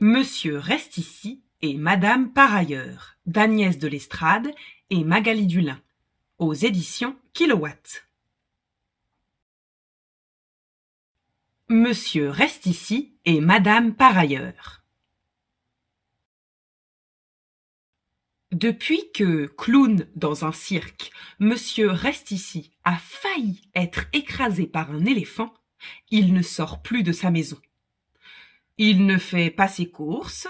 Monsieur reste ici et Madame par ailleurs, d'Agnès de l'Estrade et Magali Dulin, aux éditions Kilowatt. Monsieur reste ici et Madame par ailleurs. Depuis que, clown dans un cirque, Monsieur reste ici a failli être écrasé par un éléphant, il ne sort plus de sa maison. Il ne fait pas ses courses.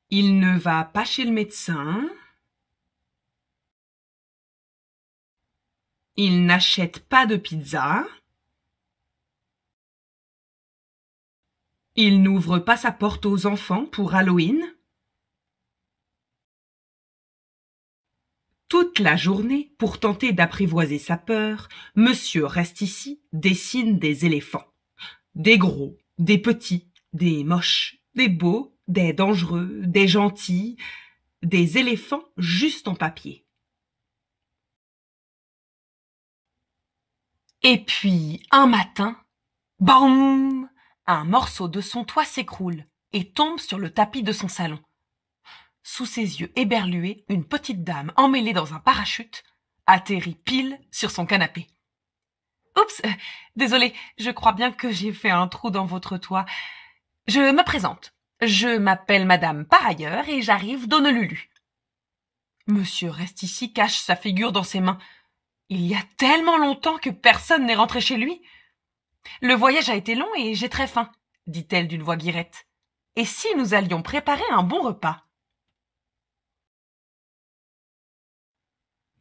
Il ne va pas chez le médecin. Il n'achète pas de pizza. Il n'ouvre pas sa porte aux enfants pour Halloween. Toute la journée, pour tenter d'apprivoiser sa peur, Monsieur reste ici dessine des éléphants. Des gros, des petits, des moches, des beaux, des dangereux, des gentils, des éléphants juste en papier. Et puis, un matin, boum, un morceau de son toit s'écroule et tombe sur le tapis de son salon. Sous ses yeux éberlués, une petite dame emmêlée dans un parachute atterrit pile sur son canapé. « Oups, désolé, je crois bien que j'ai fait un trou dans votre toit. Je me présente. Je m'appelle Madame par ailleurs et j'arrive d'Honolulu. » Monsieur reste ici cache sa figure dans ses mains. Il y a tellement longtemps que personne n'est rentré chez lui. Le voyage a été long et j'ai très faim, dit-elle d'une voix guirette. Et si nous allions préparer un bon repas?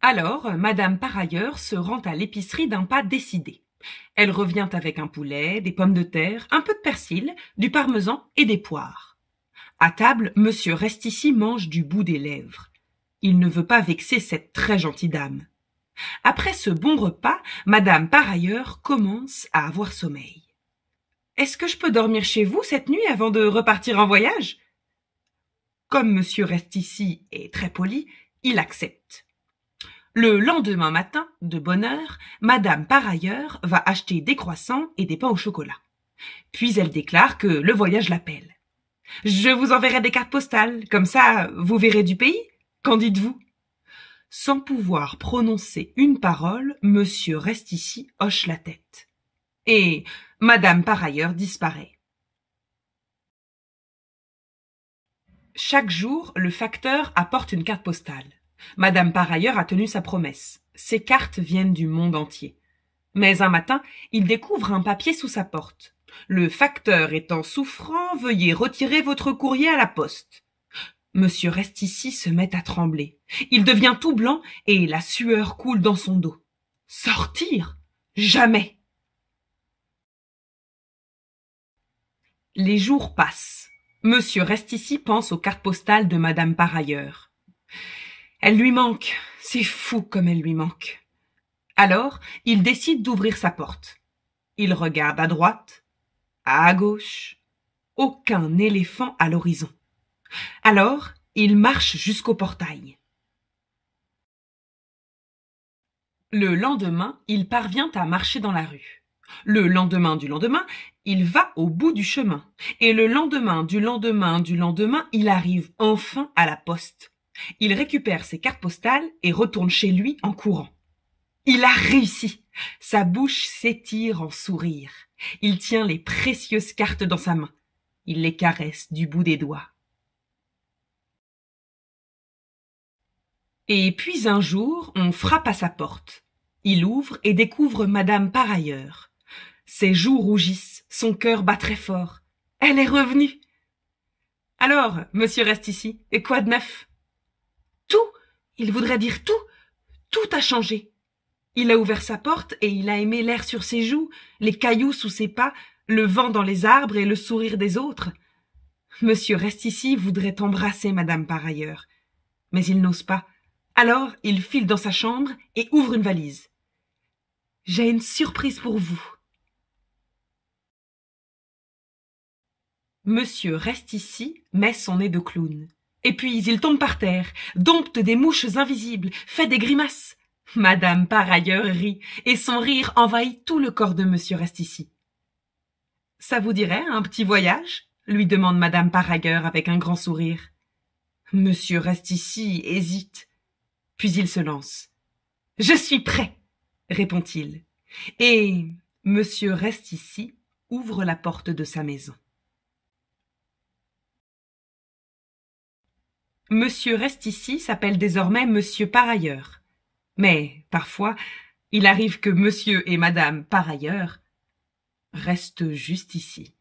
Alors, Madame par ailleurs se rend à l'épicerie d'un pas décidé. Elle revient avec un poulet, des pommes de terre, un peu de persil, du parmesan et des poires. À table, Monsieur reste ici mange du bout des lèvres. Il ne veut pas vexer cette très gentille dame. Après ce bon repas, Madame par ailleurs commence à avoir sommeil. « Est-ce que je peux dormir chez vous cette nuit avant de repartir en voyage ?» Comme Monsieur reste ici est très poli, il accepte. Le lendemain matin, de bonne heure, Madame par ailleurs va acheter des croissants et des pains au chocolat. Puis elle déclare que le voyage l'appelle. « Je vous enverrai des cartes postales, comme ça vous verrez du pays. Qu'en dites-vous » Sans pouvoir prononcer une parole, Monsieur reste ici hoche la tête. Et Madame par ailleurs disparaît. Chaque jour, le facteur apporte une carte postale. Madame par ailleurs a tenu sa promesse. Ces cartes viennent du monde entier. Mais un matin, il découvre un papier sous sa porte. Le facteur étant souffrant, veuillez retirer votre courrier à la poste. Monsieur reste ici se met à trembler. Il devient tout blanc et la sueur coule dans son dos. Sortir? Jamais! Les jours passent. Monsieur reste ici pense aux cartes postales de Madame par ailleurs. Elle lui manque, c'est fou comme elle lui manque. Alors, il décide d'ouvrir sa porte. Il regarde à droite, à gauche, aucun éléphant à l'horizon. Alors, il marche jusqu'au portail. Le lendemain, il parvient à marcher dans la rue. Le lendemain du lendemain, il va au bout du chemin. Et le lendemain du lendemain du lendemain, il arrive enfin à la poste. Il récupère ses cartes postales et retourne chez lui en courant. Il a réussi. Sa bouche s'étire en sourire. Il tient les précieuses cartes dans sa main. Il les caresse du bout des doigts. Et puis un jour, on frappe à sa porte. Il ouvre et découvre Madame par ailleurs. Ses joues rougissent, son cœur bat très fort. Elle est revenue. « Alors, Monsieur reste ici, et quoi de neuf ?» Tout, il voudrait dire tout, tout a changé. Il a ouvert sa porte et il a aimé l'air sur ses joues, les cailloux sous ses pas, le vent dans les arbres et le sourire des autres. Monsieur reste ici voudrait embrasser Madame par ailleurs, mais il n'ose pas. Alors il file dans sa chambre et ouvre une valise. « J'ai une surprise pour vous. » Monsieur reste ici met son nez de clown. Et puis il tombe par terre, dompte des mouches invisibles, fait des grimaces. Madame par ailleurs rit, et son rire envahit tout le corps de Monsieur reste ici. Ça vous dirait un petit voyage? Lui demande madame par ailleurs avec un grand sourire. Monsieur reste ici, hésite. Puis il se lance. Je suis prêt, répond-il. Et monsieur reste ici ouvre la porte de sa maison. Monsieur reste ici s'appelle désormais monsieur par ailleurs. Mais, parfois, il arrive que monsieur et madame par ailleurs restent juste ici.